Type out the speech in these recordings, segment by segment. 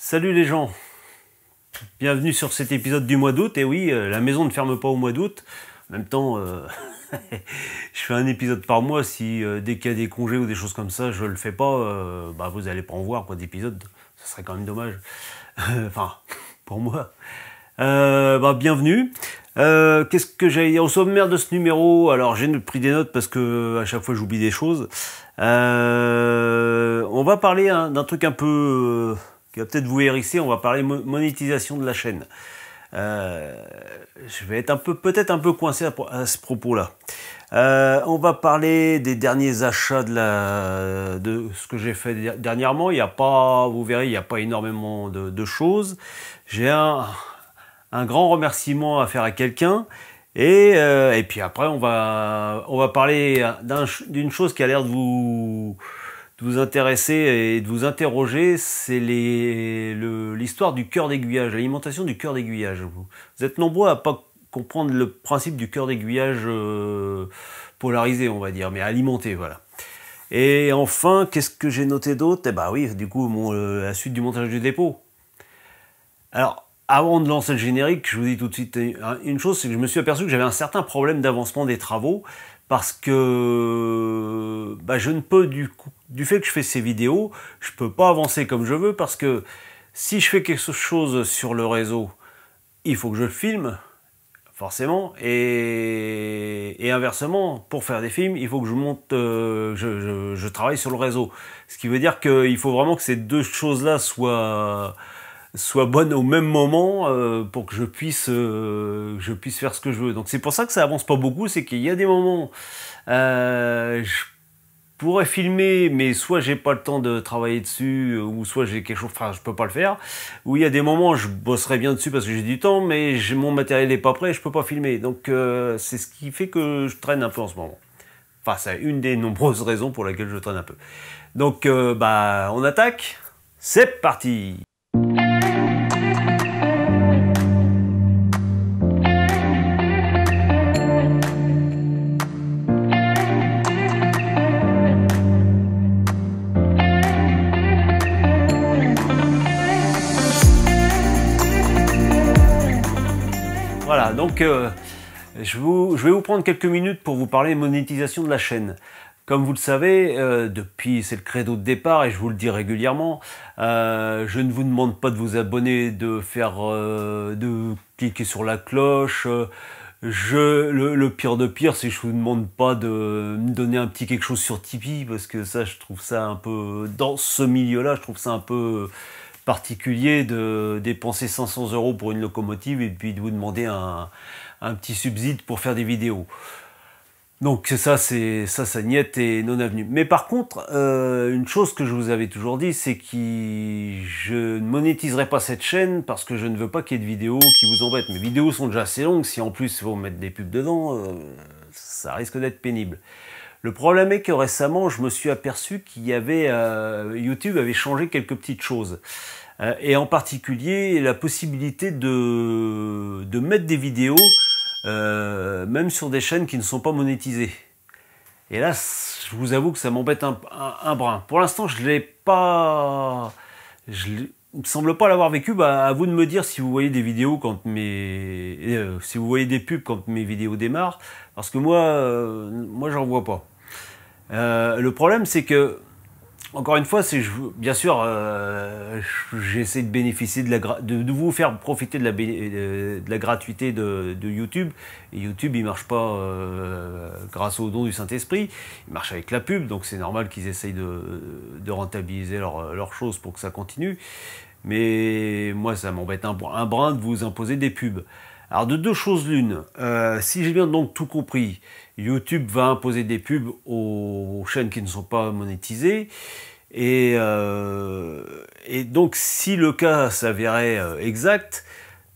Salut les gens, bienvenue sur cet épisode du mois d'août. Et oui, la maison ne ferme pas au mois d'août. En même temps, je fais un épisode par mois. Si dès qu'il y a des congés ou des choses comme ça, je le fais pas, vous n'allez pas en voir d'épisode. Ça serait quand même dommage. Enfin, pour moi. Bienvenue. Qu'est-ce que j'allais dire au sommaire de ce numéro? Alors j'ai pris des notes parce que à chaque fois j'oublie des choses. On va parler d'un truc un peu qui va peut-être vous hérisser. On va parler monétisation de la chaîne. Je vais être peut-être un peu coincé à ce propos-là. On va parler des derniers achats de ce que j'ai fait dernièrement. Il y a pas, vous verrez, il n'y a pas énormément de choses. J'ai un grand remerciement à faire à quelqu'un. Et puis après, on va parler d'une chose qui a l'air de vous intéresser et de vous interroger. C'est l'histoire du cœur d'aiguillage, l'alimentation du cœur d'aiguillage. Vous êtes nombreux à pas comprendre le principe du cœur d'aiguillage polarisé, on va dire, mais alimenté, voilà. Et enfin, qu'est-ce que j'ai noté d'autre? Eh ben oui, du coup, la suite du montage du dépôt. Alors, avant de lancer le générique, je vous dis tout de suite une chose, c'est que je me suis aperçu que j'avais un certain problème d'avancement des travaux parce que je ne peux, du fait que je fais ces vidéos, je peux pas avancer comme je veux parce que si je fais quelque chose sur le réseau, il faut que je le filme, forcément, et inversement, pour faire des films, il faut que je monte, je travaille sur le réseau. Ce qui veut dire qu'il faut vraiment que ces deux choses-là soient bonne au même moment pour que je puisse faire ce que je veux. Donc c'est pour ça que ça avance pas beaucoup, c'est qu'il y a des moments je pourrais filmer, mais soit j'ai pas le temps de travailler dessus, ou soit j'ai quelque chose, enfin je peux pas le faire. Ou il y a des moments je bosserai bien dessus parce que j'ai du temps, mais mon matériel est pas prêt, je peux pas filmer. Donc c'est ce qui fait que je traîne un peu en ce moment. Enfin c'est une des nombreuses raisons pour lesquelles je traîne un peu. Donc on attaque. C'est parti. Voilà, donc je vais vous prendre quelques minutes pour vous parler monétisation de la chaîne. Comme vous le savez, c'est le credo de départ et je vous le dis régulièrement, je ne vous demande pas de vous abonner, de cliquer sur la cloche. Le pire de pire, c'est que je vous demande pas de me donner un petit quelque chose sur Tipeee, parce que ça, je trouve ça un peu, dans ce milieu-là, je trouve ça un peu particulier de dépenser 500 € pour une locomotive et puis de vous demander un petit subside pour faire des vidéos. Donc ça niette et non avenu. Mais par contre, une chose que je vous avais toujours dit, c'est que je ne monétiserai pas cette chaîne parce que je ne veux pas qu'il y ait de vidéos qui vous embêtent. Mes vidéos sont déjà assez longues, si en plus il faut mettre des pubs dedans, ça risque d'être pénible. Le problème est que récemment, je me suis aperçu qu'il y avait YouTube avait changé quelques petites choses. Et en particulier, la possibilité de mettre des vidéos même sur des chaînes qui ne sont pas monétisées. Et là, je vous avoue que ça m'embête un brin. Pour l'instant, je l'ai pas... Il me semble pas l'avoir vécu. À vous de me dire si vous voyez des vidéos si vous voyez des pubs quand mes vidéos démarrent, parce que moi j'en vois pas. Le problème, c'est que, encore une fois, bien sûr, j'essaie de bénéficier de vous faire profiter de la gratuité de YouTube. Et YouTube, il marche pas grâce au don du Saint-Esprit, il marche avec la pub, donc c'est normal qu'ils essayent de rentabiliser leurs choses pour que ça continue. Mais moi, ça m'embête un brin de vous imposer des pubs. Alors de deux choses l'une, si j'ai bien donc tout compris, YouTube va imposer des pubs aux chaînes qui ne sont pas monétisées, et donc si le cas s'avérait exact,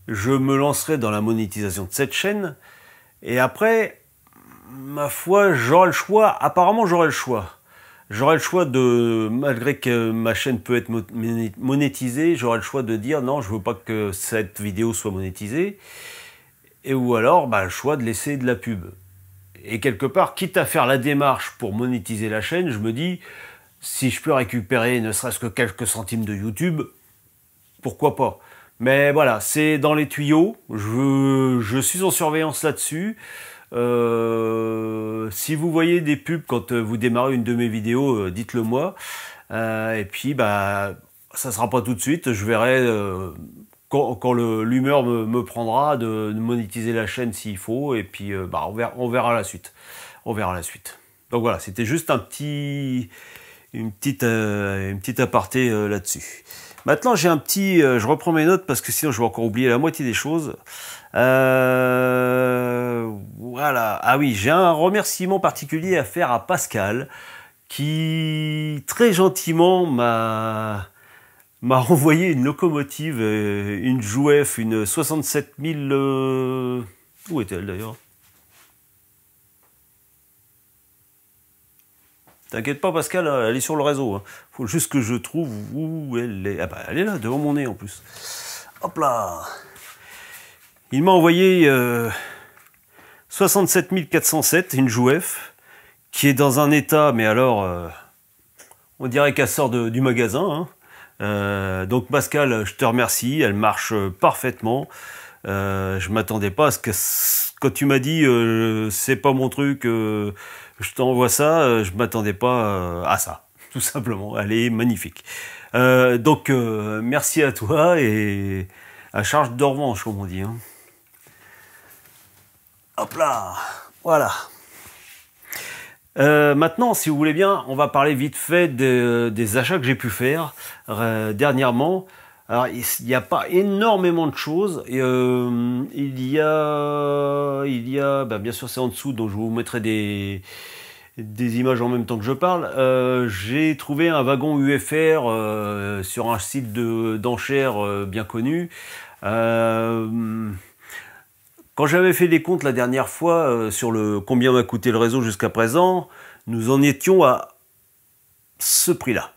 je me lancerai dans la monétisation de cette chaîne, et après, ma foi, j'aurai le choix, apparemment j'aurai le choix. J'aurai le choix malgré que ma chaîne peut être monétisée, j'aurai le choix de dire non, je veux pas que cette vidéo soit monétisée, ou alors le choix de laisser de la pub. Et quelque part, quitte à faire la démarche pour monétiser la chaîne, je me dis, si je peux récupérer ne serait-ce que quelques centimes de YouTube, pourquoi pas. Mais voilà, c'est dans les tuyaux. Je suis en surveillance là-dessus. Si vous voyez des pubs quand vous démarrez une de mes vidéos, dites-le moi. Et puis, bah, ça sera pas tout de suite. Je verrai quand l'humeur me prendra de monétiser la chaîne s'il faut. Et puis, bah, on verra la suite. On verra la suite. Donc voilà, c'était juste une petite aparté là-dessus. Maintenant, j'ai un petit... je reprends mes notes parce que sinon, je vais encore oublier la moitié des choses. Voilà. Ah oui, j'ai un remerciement particulier à faire à Pascal qui, très gentiment, m'a renvoyé une locomotive, une Jouef, une 67 000... Où était-elle d'ailleurs? T'inquiète pas Pascal, elle est sur le réseau. Faut juste que je trouve où elle est. Ah bah elle est là, devant mon nez en plus. Hop là. Il m'a envoyé 67 407, une Jouef, qui est dans un état, mais alors, on dirait qu'elle sort du magasin. Donc Pascal, je te remercie, elle marche parfaitement. Je m'attendais pas à ce que quand tu m'as dit c'est pas mon truc, je t'envoie ça, je m'attendais pas à ça, tout simplement. Elle est magnifique. Donc merci à toi et à charge de revanche, comme on dit. Hop là, voilà. Maintenant, si vous voulez bien, on va parler vite fait des achats que j'ai pu faire dernièrement. Alors, il n'y a pas énormément de choses. Il y a, bah, bien sûr, c'est en dessous, donc je vous mettrai des images en même temps que je parle. J'ai trouvé un wagon UFR sur un site d'enchères bien connu. Quand j'avais fait des comptes la dernière fois sur combien m'a coûté le réseau jusqu'à présent, nous en étions à ce prix-là.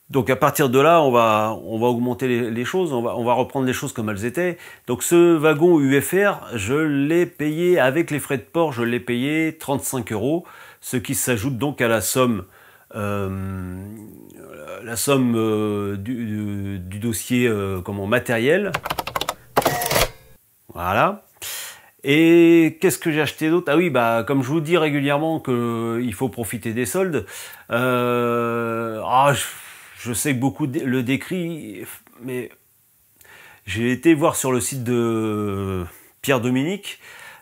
Donc à partir de là, on va augmenter les choses, on va reprendre les choses comme elles étaient. Donc ce wagon UFR, je l'ai payé avec les frais de port, je l'ai payé 35 €, ce qui s'ajoute donc à la somme du dossier matériel. Voilà. Et qu'est-ce que j'ai acheté d'autre? Ah oui, bah comme je vous dis régulièrement qu'il faut profiter des soldes. Je sais que beaucoup le décrit, mais j'ai été voir sur le site de Pierre Dominique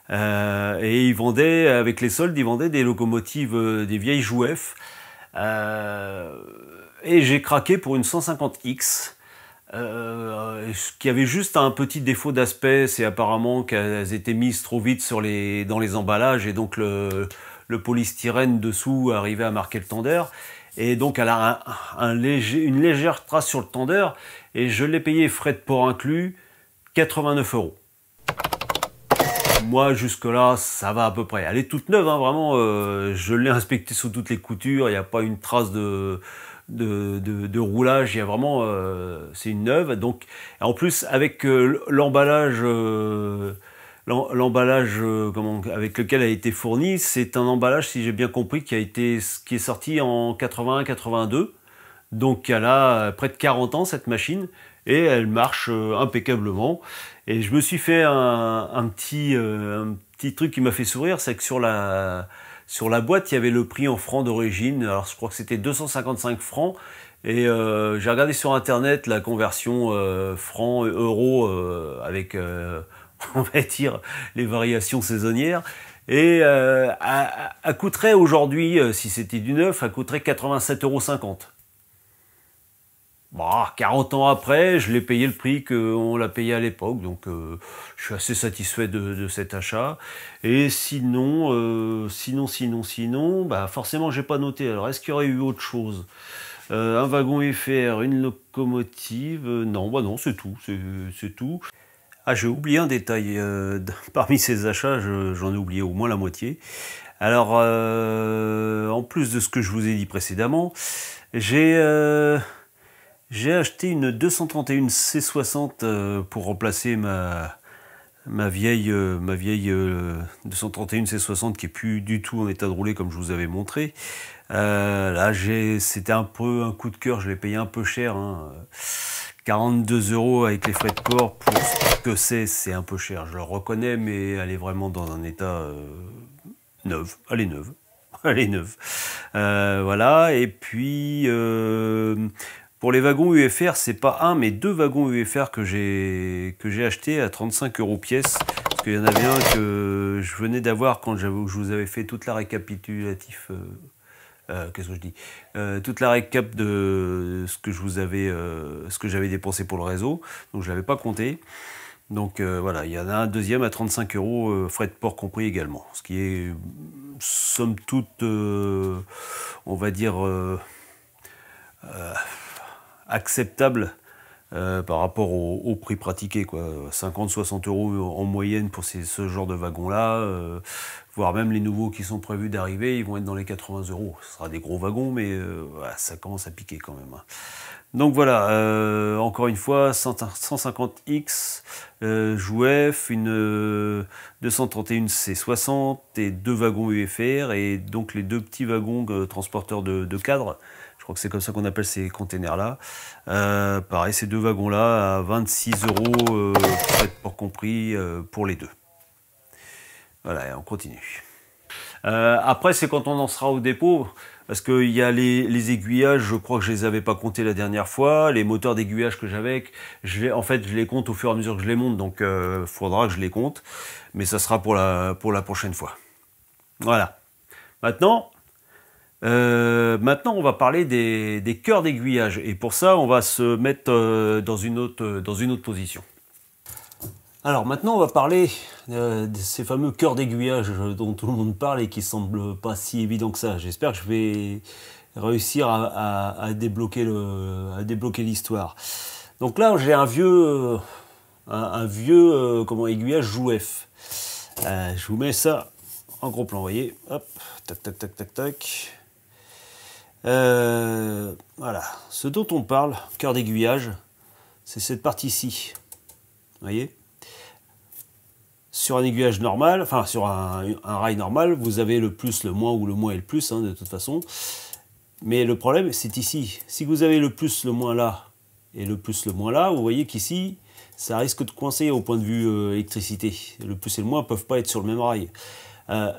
et ils vendaient, avec les soldes, ils vendaient des locomotives, des vieilles Jouef. Et j'ai craqué pour une 150X. Qui avait juste un petit défaut d'aspect, c'est apparemment qu'elles étaient mises trop vite dans les emballages et donc le polystyrène dessous arrivait à marquer le tendeur et donc elle a une légère trace sur le tendeur et je l'ai payé frais de port inclus 89 €. Moi jusque là ça va à peu près, elle est toute neuve vraiment, je l'ai inspectée sous toutes les coutures, il n'y a pas une trace de roulage, il y a vraiment c'est une neuve. Donc en plus avec l'emballage avec lequel elle a été fournie, c'est un emballage, si j'ai bien compris, qui est sorti en 81-82. Donc elle a près de 40 ans cette machine et elle marche impeccablement. Et je me suis fait un petit truc qui m'a fait sourire, c'est que sur la boîte, il y avait le prix en francs d'origine. Alors, je crois que c'était 255 francs. Et j'ai regardé sur Internet la conversion francs-euros avec, on va dire, les variations saisonnières. Et elle coûterait aujourd'hui, si c'était du neuf, elle coûterait 87,50 €. Bah, 40 ans après, je l'ai payé le prix qu'on l'a payé à l'époque, donc je suis assez satisfait de cet achat. Et sinon, bah forcément j'ai pas noté. Alors est-ce qu'il y aurait eu autre chose? Un wagon UFR, une locomotive, non, bah non, c'est tout, c'est tout. Ah, j'ai oublié un détail, parmi ces achats, j'en ai oublié au moins la moitié. Alors, en plus de ce que je vous ai dit précédemment, j'ai acheté une 231 C60 pour remplacer ma vieille 231 C60 qui est plus du tout en état de rouler comme je vous avais montré. Là, c'était un peu un coup de cœur, je l'ai payé un peu cher, hein. 42 € avec les frais de port pour ce que c'est un peu cher. Je le reconnais, mais elle est vraiment dans un état neuve. Elle est neuve. Elle est neuve. Voilà. Et puis pour les wagons UFR, c'est pas un, mais deux wagons UFR que j'ai acheté à 35 € pièce. Parce qu'il y en avait un que je venais d'avoir quand je vous avais fait toute la récapitulatif. Qu'est-ce que je dis, toute la récap de ce que ce que j'avais dépensé pour le réseau, donc je l'avais pas compté. Donc voilà, il y en a un deuxième à 35 €, frais de port compris également, ce qui est somme toute, on va dire acceptable par rapport au prix pratiqué, quoi. 50-60 € en moyenne pour ce genre de wagon-là, voire même les nouveaux qui sont prévus d'arriver, ils vont être dans les 80 €. Ce sera des gros wagons, mais voilà, ça commence à piquer quand même. Donc voilà, encore une fois, 150X, Jouef, une 231 C60 et deux wagons UFR, et donc les deux petits wagons transporteurs de cadres. Je crois que c'est comme ça qu'on appelle ces containers-là. Pareil, ces deux wagons-là à 26 €, frais de port compris, pour les deux. Voilà, et on continue. Après, c'est quand on en sera au dépôt, parce qu'il y a les aiguillages, je crois que je les avais pas comptés la dernière fois. Les moteurs d'aiguillage que j'avais, en fait, je les compte au fur et à mesure que je les monte, donc faudra que je les compte. Mais ça sera pour la prochaine fois. Voilà. Maintenant, on va parler des cœurs d'aiguillage, et pour ça on va se mettre dans une autre position. Alors maintenant on va parler de ces fameux cœurs d'aiguillage dont tout le monde parle et qui semblent pas si évidents que ça. J'espère que je vais réussir à débloquer l'histoire. Donc là j'ai un vieux aiguillage Jouef. Je vous mets ça en gros plan, vous voyez, hop, tac tac tac tac tac. Voilà, ce dont on parle, cœur d'aiguillage, c'est cette partie-ci. Vous voyez, sur un aiguillage normal, enfin sur un rail normal, vous avez le plus, le moins, ou le moins et le plus, hein, de toute façon. Mais le problème, c'est ici. Si vous avez le plus, le moins là, et le plus, le moins là, vous voyez qu'ici, ça risque de coincer au point de vue électricité. Le plus et le moins ne peuvent pas être sur le même rail. Comment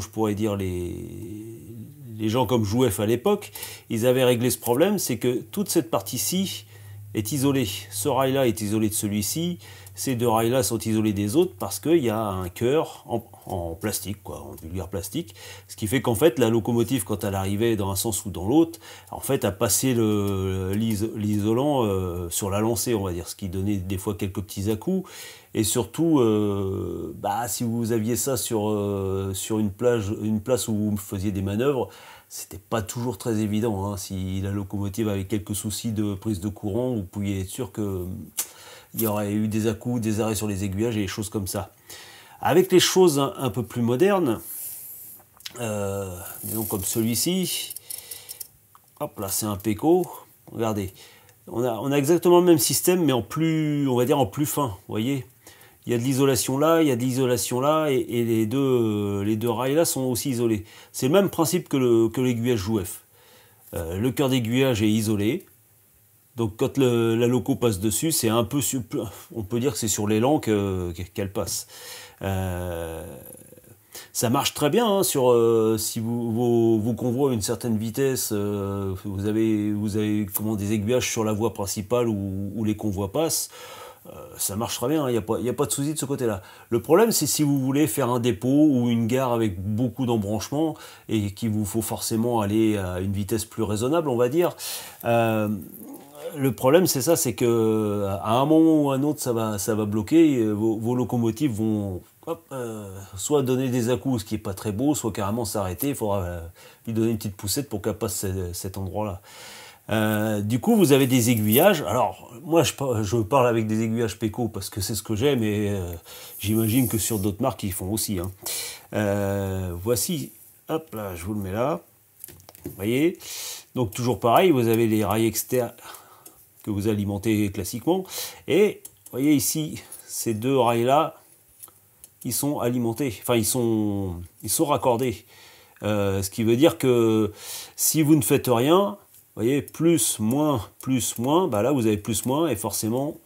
je pourrais dire, les gens comme Jouef à l'époque, ils avaient réglé ce problème, c'est que toute cette partie-ci est isolée. Ce rail-là est isolé de celui-ci, ces deux rails-là sont isolés des autres parce qu'il y a un cœur en plastique, quoi, en vulgaire plastique, ce qui fait qu'en fait la locomotive, quand elle arrivait dans un sens ou dans l'autre, en fait a passé l'isolant sur la lancée, on va dire, ce qui donnait des fois quelques petits à-coups. Et surtout, si vous aviez ça sur une place où vous faisiez des manœuvres, c'était pas toujours très évident, hein. Si la locomotive avait quelques soucis de prise de courant, vous pouviez être sûr que il y aurait eu des à-coups, des arrêts sur les aiguillages et des choses comme ça. Avec les choses un peu plus modernes, disons comme celui-ci, hop là, c'est un Peco. Regardez, on a exactement le même système, mais en plus, on va dire en plus fin, vous voyez. Il y a de l'isolation là, il y a de l'isolation là, et les deux rails là sont aussi isolés. C'est le même principe que l'aiguillage Jouef. Le cœur d'aiguillage est isolé, donc quand la loco passe dessus, c'est un peu, on peut dire que c'est sur l'élan qu'elle passe. Ça marche très bien, hein, si vos convois à une certaine vitesse, vous avez des aiguillages sur la voie principale où les convois passent. Ça marche très bien, il n'y a pas de souci de ce côté-là. Le problème, c'est si vous voulez faire un dépôt ou une gare avec beaucoup d'embranchements et qu'il vous faut forcément aller à une vitesse plus raisonnable, on va dire. Le problème, c'est ça, c'est que à un moment ou à un autre, ça va bloquer. Vos locomotives vont soit donner des à-coups, ce qui est pas très beau, soit carrément s'arrêter. Il faudra lui donner une petite poussette pour qu'elle passe cet endroit-là. Du coup, vous avez des aiguillages. Alors, moi, je parle avec des aiguillages Peco parce que c'est ce que j'ai, mais j'imagine que sur d'autres marques, ils font aussi, hein. Voici, hop là, je vous le mets là. Vous voyez. Donc, toujours pareil, vous avez les rails externes que vous alimentez classiquement. Et, vous voyez ici, ces deux rails-là, ils sont alimentés, enfin, ils sont raccordés. Ce qui veut dire que si vous ne faites rien, vous voyez, plus, moins, bah là vous avez plus, moins, et forcément,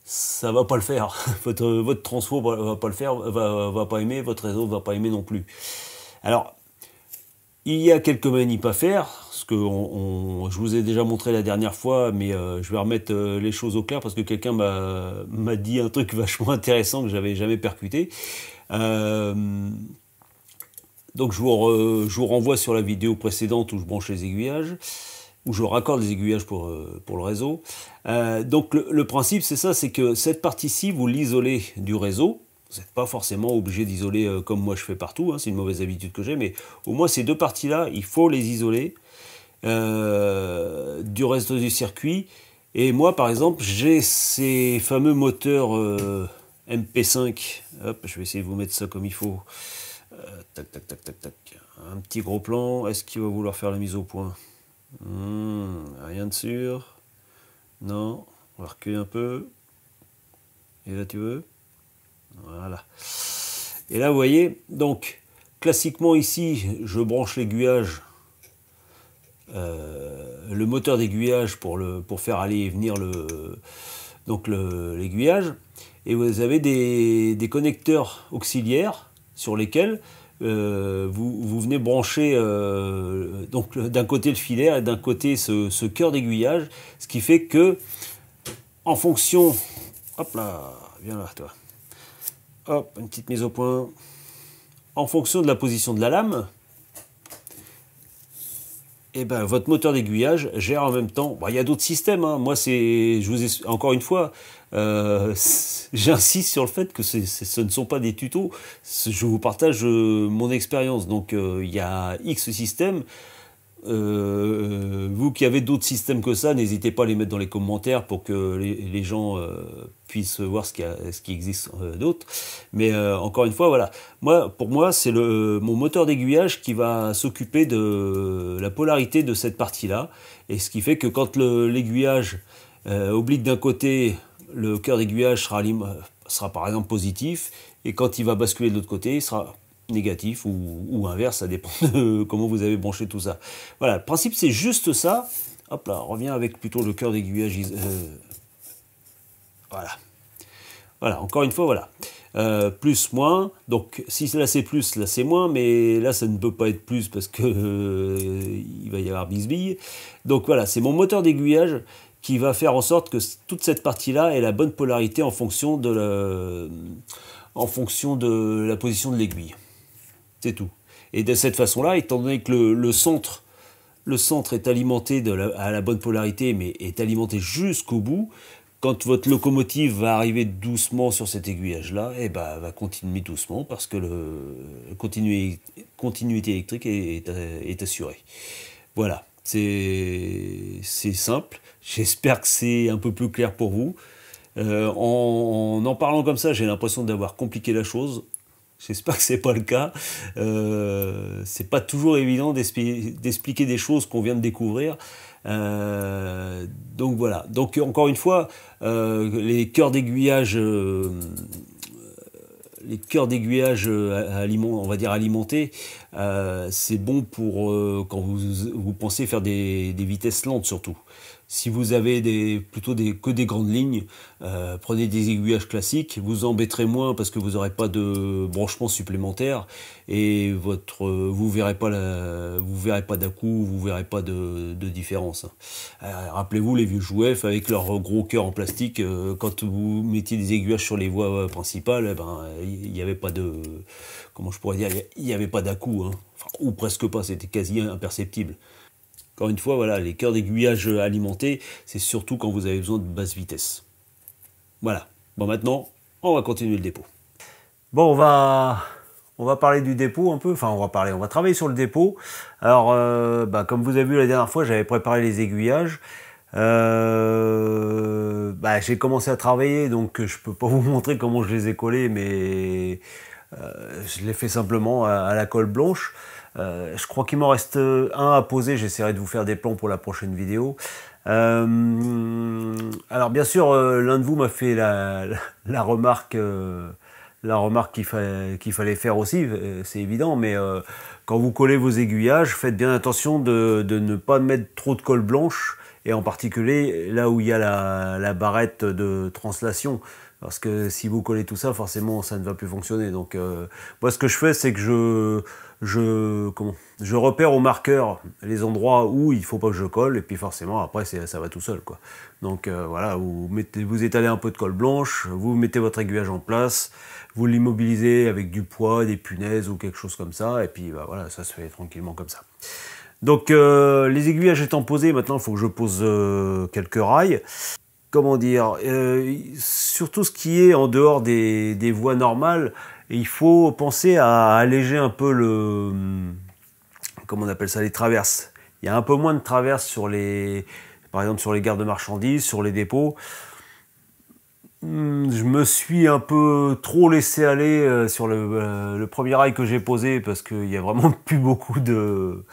ça va pas le faire. Votre transfo va pas le faire, va pas aimer, votre réseau va pas aimer non plus. Alors, il y a quelques manips à faire, ce que je vous ai déjà montré la dernière fois, mais je vais remettre les choses au clair parce que quelqu'un m'a dit un truc vachement intéressant que j'avais jamais percuté. Donc je vous renvoie sur la vidéo précédente où je branche les aiguillages, où je raccorde les aiguillages pour le réseau. Donc le principe c'est ça, c'est que cette partie-ci, vous l'isolez du réseau. Vous n'êtes pas forcément obligé d'isoler comme moi je fais partout, hein, c'est une mauvaise habitude que j'ai, mais au moins ces deux parties-là, il faut les isoler du reste du circuit. Et moi par exemple, j'ai ces fameux moteurs MP5, hop, je vais essayer de vous mettre ça comme il faut. Tac, tac, tac, tac, tac. Un petit gros plan. Est-ce qu'il va vouloir faire la mise au point? Rien de sûr. Non. On va reculer un peu. Et là, tu veux? Voilà. Et là, vous voyez, donc, classiquement ici, je branche l'aiguillage, le moteur d'aiguillage pour faire aller et venir l'aiguillage. Et vous avez des connecteurs auxiliaires sur lesquels vous venez brancher donc d'un côté le filaire et d'un côté ce cœur d'aiguillage, ce qui fait que en fonction, hop là, viens là toi, hop, une petite mise au point, en fonction de la position de la lame, et ben votre moteur d'aiguillage gère en même temps. Bon, il y a d'autres systèmes, hein. Moi je vous ai encore une fois, j'insiste sur le fait que ce ne sont pas des tutos, je vous partage mon expérience. Donc il y a X systèmes. Vous qui avez d'autres systèmes que ça, n'hésitez pas à les mettre dans les commentaires pour que les gens puissent voir ce qui existe d'autre. Mais encore une fois, voilà. Pour moi, c'est mon moteur d'aiguillage qui va s'occuper de la polarité de cette partie-là. Et ce qui fait que quand l'aiguillage oblique d'un côté, le cœur d'aiguillage sera par exemple positif. Et quand il va basculer de l'autre côté, il sera négatif ou inverse, ça dépend de comment vous avez branché tout ça. Voilà, le principe c'est juste ça. Hop là, on revient avec plutôt le cœur d'aiguillage. Voilà. Voilà, encore une fois, voilà. Plus, moins. Donc, si là c'est plus, là c'est moins, mais là ça ne peut pas être plus parce que il va y avoir bisbille. Donc voilà, c'est mon moteur d'aiguillage qui va faire en sorte que toute cette partie-là ait la bonne polarité en fonction de la position de l'aiguille. C'est tout. Et de cette façon-là, étant donné que le centre est alimenté à la bonne polarité, mais est alimenté jusqu'au bout, quand votre locomotive va arriver doucement sur cet aiguillage-là, eh ben, elle va continuer doucement parce que la continuité électrique est assurée. Voilà, c'est simple. J'espère que c'est un peu plus clair pour vous. En parlant comme ça, j'ai l'impression d'avoir compliqué la chose. J'espère que c'est pas le cas. C'est pas toujours évident d'expliquer des choses qu'on vient de découvrir. Donc voilà. Donc encore une fois, les cœurs d'aiguillage, on va dire alimentés, c'est bon pour quand vous pensez faire des vitesses lentes surtout. Si vous avez plutôt que des grandes lignes, prenez des aiguillages classiques, vous embêterez moins parce que vous n'aurez pas de branchement supplémentaire et vous verrez pas d'à-coup, vous verrez pas de différence. Rappelez-vous les vieux jouets avec leur gros cœur en plastique, quand vous mettiez des aiguillages sur les voies principales, il n'y avait pas de, comment je pourrais dire, il n'y avait pas d'à-coup, hein. Enfin, ou presque pas, c'était quasi imperceptible. Encore une fois, voilà, les cœurs d'aiguillage alimentés, c'est surtout quand vous avez besoin de basse vitesse. Voilà. Bon, maintenant, on va continuer le dépôt. Bon, on va parler du dépôt un peu. Enfin, on va travailler sur le dépôt. Alors, comme vous avez vu la dernière fois, j'avais préparé les aiguillages. J'ai commencé à travailler, donc je peux pas vous montrer comment je les ai collés, mais je l'ai fait simplement à la colle blanche. Je crois qu'il m'en reste un à poser, j'essaierai de vous faire des plans pour la prochaine vidéo. Alors bien sûr, l'un de vous m'a fait la remarque la remarque qu'il fallait faire aussi, c'est évident, mais quand vous collez vos aiguillages, faites bien attention de ne pas mettre trop de colle blanche, et en particulier là où il y a la barrette de translation. Parce que si vous collez tout ça, forcément, ça ne va plus fonctionner. Donc, moi, ce que je fais, c'est que je repère au marqueur les endroits où il faut pas que je colle, et puis forcément, après, ça va tout seul, quoi. Donc, voilà, vous étalez un peu de colle blanche, vous mettez votre aiguillage en place, vous l'immobilisez avec du poids, des punaises ou quelque chose comme ça, et puis, bah, voilà, ça se fait tranquillement comme ça. Donc, les aiguillages étant posés, maintenant, il faut que je pose quelques rails. Comment dire, surtout ce qui est en dehors des voies normales, il faut penser à alléger un peu comment on appelle ça, les traverses. Il y a un peu moins de traverses par exemple sur les gares de marchandises, sur les dépôts. Je me suis un peu trop laissé aller sur le premier rail que j'ai posé parce qu'il y a vraiment plus beaucoup de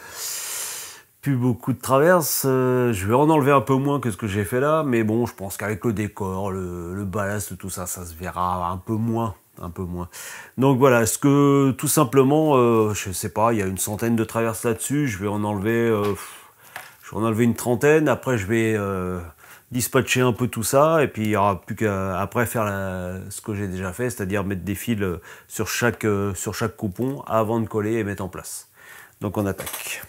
traverses. Je vais en enlever un peu moins que ce que j'ai fait là, mais bon, je pense qu'avec le décor, le ballast, tout ça, ça se verra un peu moins. Donc voilà, est-ce que tout simplement, je sais pas, il y a une centaine de traverses là-dessus, je vais en enlever une trentaine. Après, je vais dispatcher un peu tout ça, et puis il y aura plus qu'à après faire ce que j'ai déjà fait, c'est-à-dire mettre des fils sur chaque coupon avant de coller et mettre en place. Donc on attaque.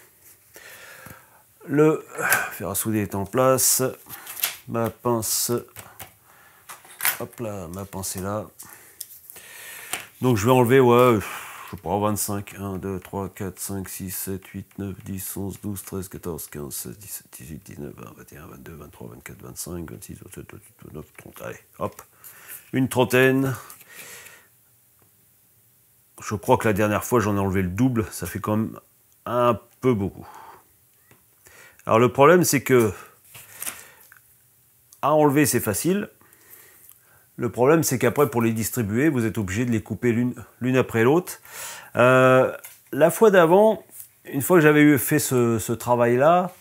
Le fer à souder est en place. Ma pince, hop là, ma pince est là. Donc je vais enlever, ouais, je sais pas, 25, 1, 2, 3, 4, 5, 6, 7, 8, 9, 10, 11, 12, 13, 14, 15, 16, 17, 18, 19, 20, 21, 22, 23, 24, 25, 26, 27, 28, 29, 30. Allez, hop, une trentaine. Je crois que la dernière fois, j'en ai enlevé le double. Ça fait quand même un peu beaucoup. Alors le problème, c'est que à enlever, c'est facile. Le problème, c'est qu'après, pour les distribuer, vous êtes obligé de les couper l'une après l'autre. La fois d'avant, une fois que j'avais fait ce travail-là,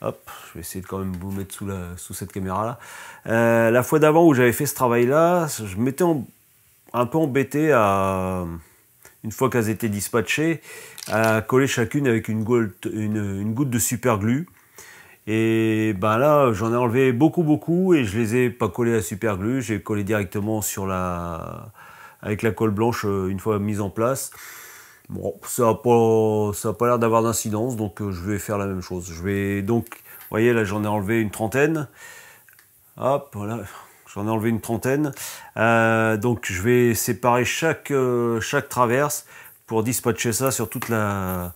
hop, je vais essayer de quand même vous mettre sous cette caméra-là. La fois d'avant où j'avais fait ce travail-là, je m'étais un peu embêté une fois qu'elles étaient dispatchées, à coller chacune avec une goutte de super glue. Et ben là, j'en ai enlevé beaucoup et je les ai pas collés à super glue, j'ai collé directement avec la colle blanche une fois mise en place. Bon, ça a pas l'air d'avoir d'incidence, donc je vais faire la même chose. Je vais donc, vous voyez là, j'en ai enlevé une trentaine. Hop, voilà, j'en ai enlevé une trentaine. Donc je vais séparer chaque traverse pour dispatcher ça sur toute la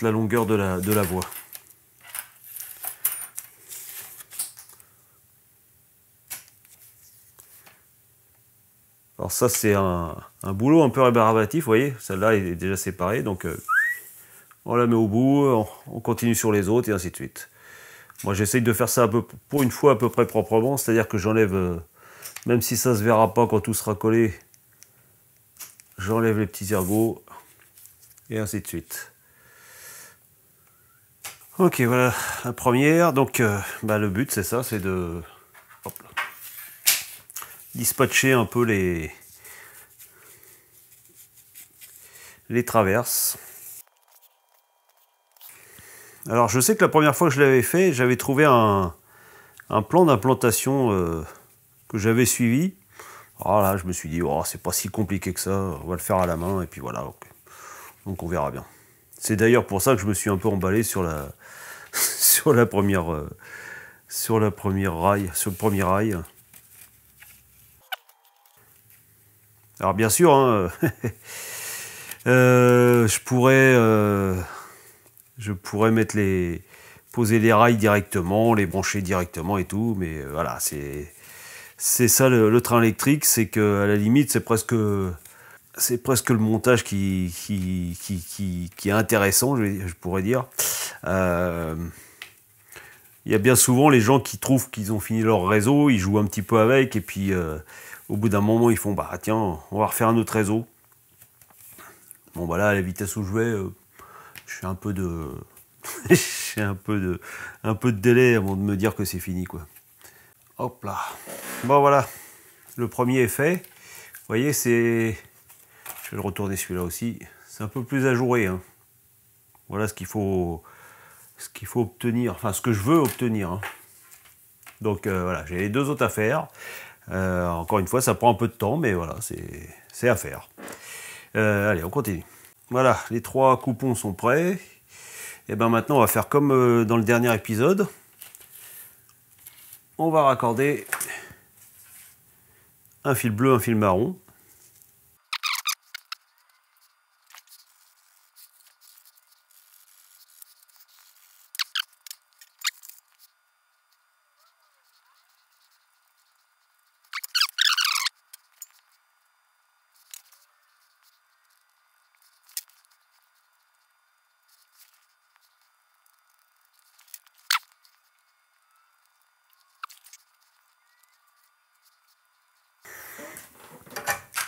longueur de la voie. Alors ça, c'est un boulot un peu rébarbatif, vous voyez, celle-là est déjà séparée, donc on la met au bout, on continue sur les autres, et ainsi de suite. Moi, j'essaye de faire ça pour une fois à peu près proprement, c'est-à-dire que j'enlève, même si ça se verra pas quand tout sera collé, j'enlève les petits ergots, et ainsi de suite. Ok, voilà la première, donc le but, c'est ça, c'est de... Hop là, dispatcher un peu les traverses. Alors je sais que la première fois que je l'avais fait, j'avais trouvé un plan d'implantation que j'avais suivi. Alors là, je me suis dit, oh, c'est pas si compliqué que ça, on va le faire à la main, et puis voilà. Okay. Donc on verra bien. C'est d'ailleurs pour ça que je me suis un peu emballé sur le premier rail. Alors bien sûr, hein, je pourrais poser les rails directement, les brancher directement et tout, mais voilà, c'est ça le train électrique, c'est que à la limite c'est presque le montage qui est intéressant, je pourrais dire. Il y a bien souvent les gens qui trouvent qu'ils ont fini leur réseau, ils jouent un petit peu avec, et puis au bout d'un moment, ils font, bah tiens, on va refaire un autre réseau. Bon, bah là, à la vitesse où je vais, j'ai un peu de... j'ai un peu de délai avant de me dire que c'est fini, quoi. Hop là. Bon, voilà. Le premier est fait. Vous voyez, c'est... Je vais le retourner celui-là aussi. C'est un peu plus ajouré. Hein. Voilà ce qu'il faut obtenir, enfin ce que je veux obtenir. Hein. Donc voilà, j'ai les deux autres à faire. Encore une fois, ça prend un peu de temps, mais voilà, c'est à faire. Allez, on continue. Voilà, les 3 coupons sont prêts. Et bien maintenant, on va faire comme dans le dernier épisode. On va raccorder un fil bleu, un fil marron.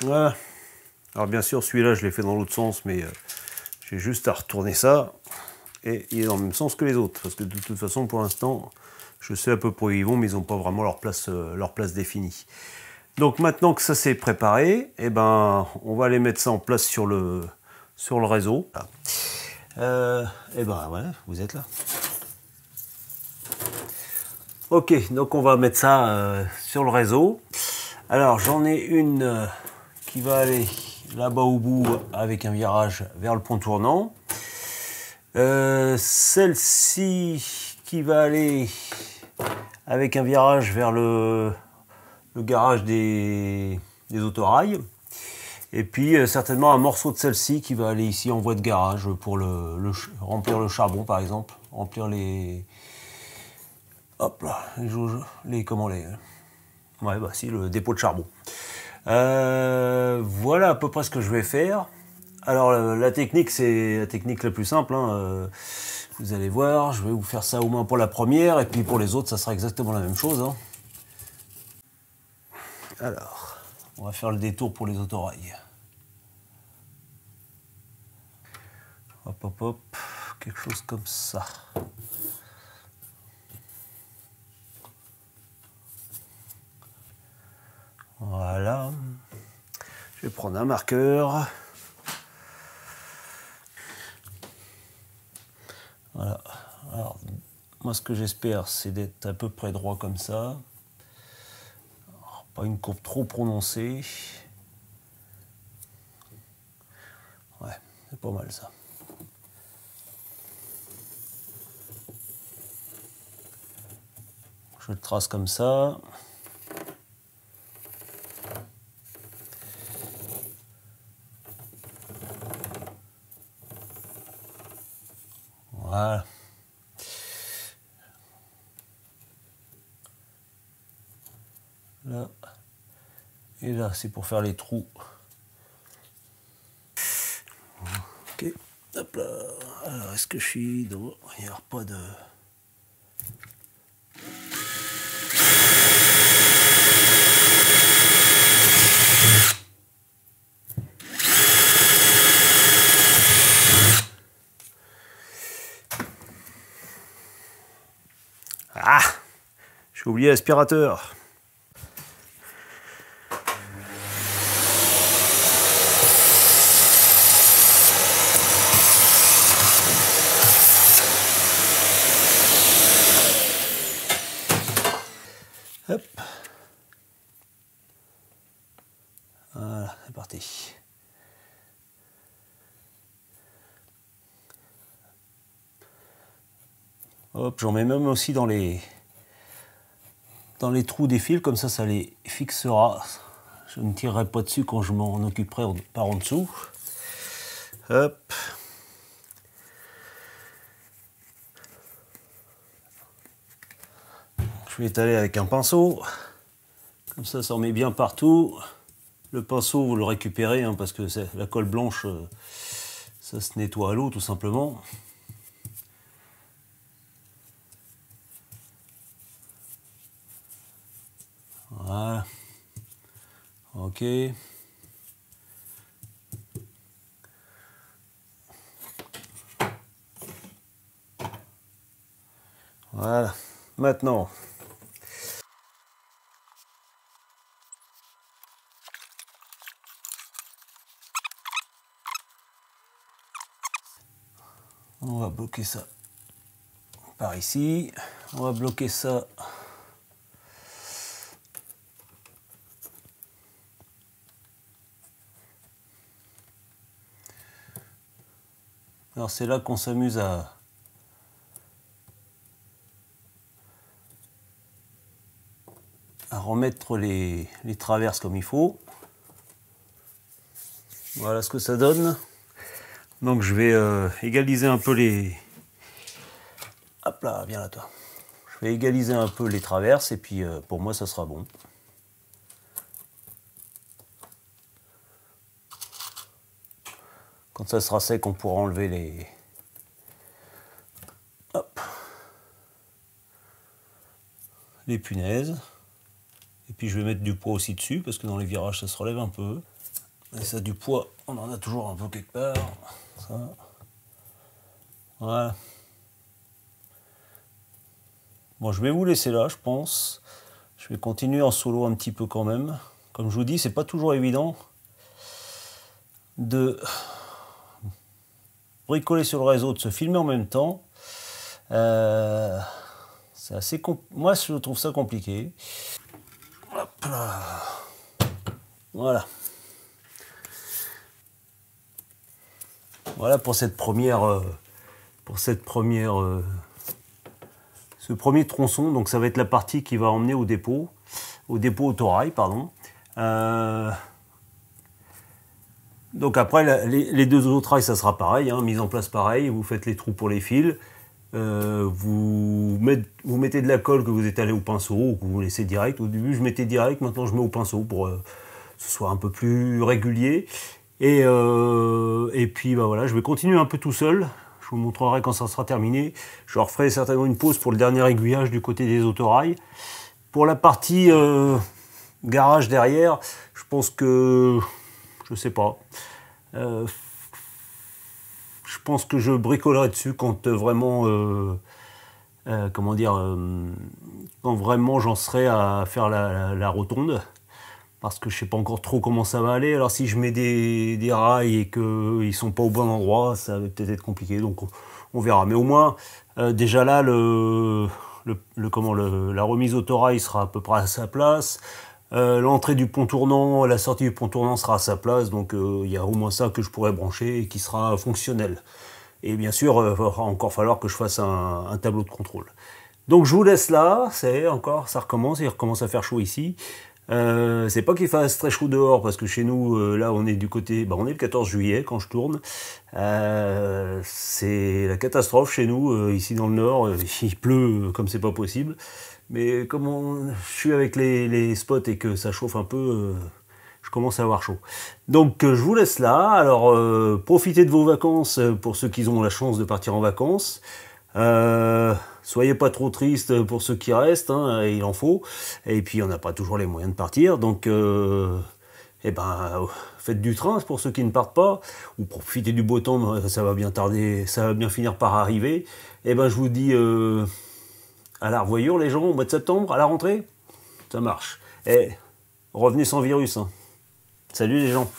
Voilà. Alors bien sûr, celui-là, je l'ai fait dans l'autre sens, mais j'ai juste à retourner ça. Et il est dans le même sens que les autres. Parce que de toute façon, pour l'instant, je sais à peu près où ils vont, mais ils n'ont pas vraiment leur place définie. Donc maintenant que ça c'est préparé, eh ben, on va aller mettre ça en place sur le réseau. Et ben ouais, vous êtes là. Ok, donc on va mettre ça sur le réseau. Alors j'en ai une qui va aller là-bas au bout avec un virage vers le pont tournant. Celle-ci qui va aller avec un virage vers le garage des autorails. Et puis certainement un morceau de celle-ci qui va aller ici en voie de garage pour remplir le charbon par exemple. Remplir les... Hop là, ouais, bah si, le dépôt de charbon. Voilà à peu près ce que je vais faire. Alors la technique, c'est la technique la plus simple. Hein. Vous allez voir, je vais vous faire ça au moins pour la première, et puis pour les autres, ça sera exactement la même chose. Hein. Alors, on va faire le détour pour les autorails. Hop, hop, hop, quelque chose comme ça. Voilà. Je vais prendre un marqueur. Voilà. Alors, moi, ce que j'espère, c'est d'être à peu près droit comme ça. Alors, pas une courbe trop prononcée. Ouais, c'est pas mal ça. Je le trace comme ça. Voilà. Là. Et là, c'est pour faire les trous. Ok. Hop là. Alors, est-ce que je suis dans... Il n'y a pas de... Ah! J'ai oublié l'aspirateur. Hop. Voilà, c'est parti. Hop, j'en mets même aussi dans les trous des fils, comme ça les fixera. Je ne tirerai pas dessus quand je m'en occuperai par en dessous. Hop. Je vais étaler avec un pinceau. Comme ça en met bien partout. Le pinceau, vous le récupérez, hein, parce que la colle blanche, ça se nettoie à l'eau tout simplement. Voilà. Ok. Voilà. Maintenant, va bloquer ça par ici. On va bloquer ça alors c'est là qu'on s'amuse à remettre les traverses comme il faut. Voilà ce que ça donne. Donc je vais égaliser un peu les... Hop là, viens là toi. Je vais égaliser un peu les traverses et puis pour moi ça sera bon. Quand ça sera sec, on pourra enlever les... Hop. Les punaises. Et puis je vais mettre du poids aussi dessus parce que dans les virages ça se relève un peu. Et ça, du poids, on en a toujours un peu quelque part. Ça. Voilà. Bon, je vais vous laisser là, je pense. Je vais continuer en solo un petit peu quand même. Comme je vous dis, c'est pas toujours évident de bricoler sur le réseau, de se filmer en même temps. C'est assez moi, je trouve ça compliqué. Hop là. Voilà. Voilà pour cette première, ce premier tronçon. Donc ça va être la partie qui va emmener au dépôt autorail, pardon. Donc après les deux autres rails, ça sera pareil, hein, mise en place pareil. Vous faites les trous pour les fils. Vous mettez de la colle que vous étalez au pinceau ou que vous laissez direct. Au début je mettais direct, maintenant je mets au pinceau pour que ce soit un peu plus régulier. Et puis bah voilà, je vais continuer un peu tout seul. Je vous montrerai quand ça sera terminé. Je referai certainement une pause pour le dernier aiguillage du côté des autorails. Pour la partie garage derrière, je pense que... je sais pas. Je pense que je bricolerai dessus quand vraiment... comment dire... quand vraiment j'en serai à faire la rotonde. Parce que je sais pas encore trop comment ça va aller. Alors si je mets des rails et qu'ils sont pas au bon endroit, ça va peut-être être compliqué. Donc on verra. Mais au moins, déjà là, la remise autorail sera à peu près à sa place. L'entrée du pont tournant, la sortie du pont tournant sera à sa place. Donc il y a au moins ça que je pourrais brancher et qui sera fonctionnel. Et bien sûr, il va encore falloir que je fasse un tableau de contrôle. Donc je vous laisse là. Ça recommence. Il recommence à faire chaud ici. C'est pas qu'il fasse très chaud dehors parce que chez nous là on est du côté, on est le 14 juillet quand je tourne, c'est la catastrophe chez nous ici dans le nord. Il pleut comme c'est pas possible, mais comme je suis avec les spots et que ça chauffe un peu, je commence à avoir chaud. Donc je vous laisse là. Alors profitez de vos vacances pour ceux qui ont la chance de partir en vacances. Soyez pas trop triste pour ceux qui restent, hein, il en faut. Et puis on n'a pas toujours les moyens de partir, donc faites du train pour ceux qui ne partent pas, ou profitez du beau temps, ça va bien tarder, ça va bien finir par arriver. Et je vous dis à la revoyure les gens au mois de septembre, à la rentrée, ça marche. Et revenez sans virus. Hein. Salut les gens.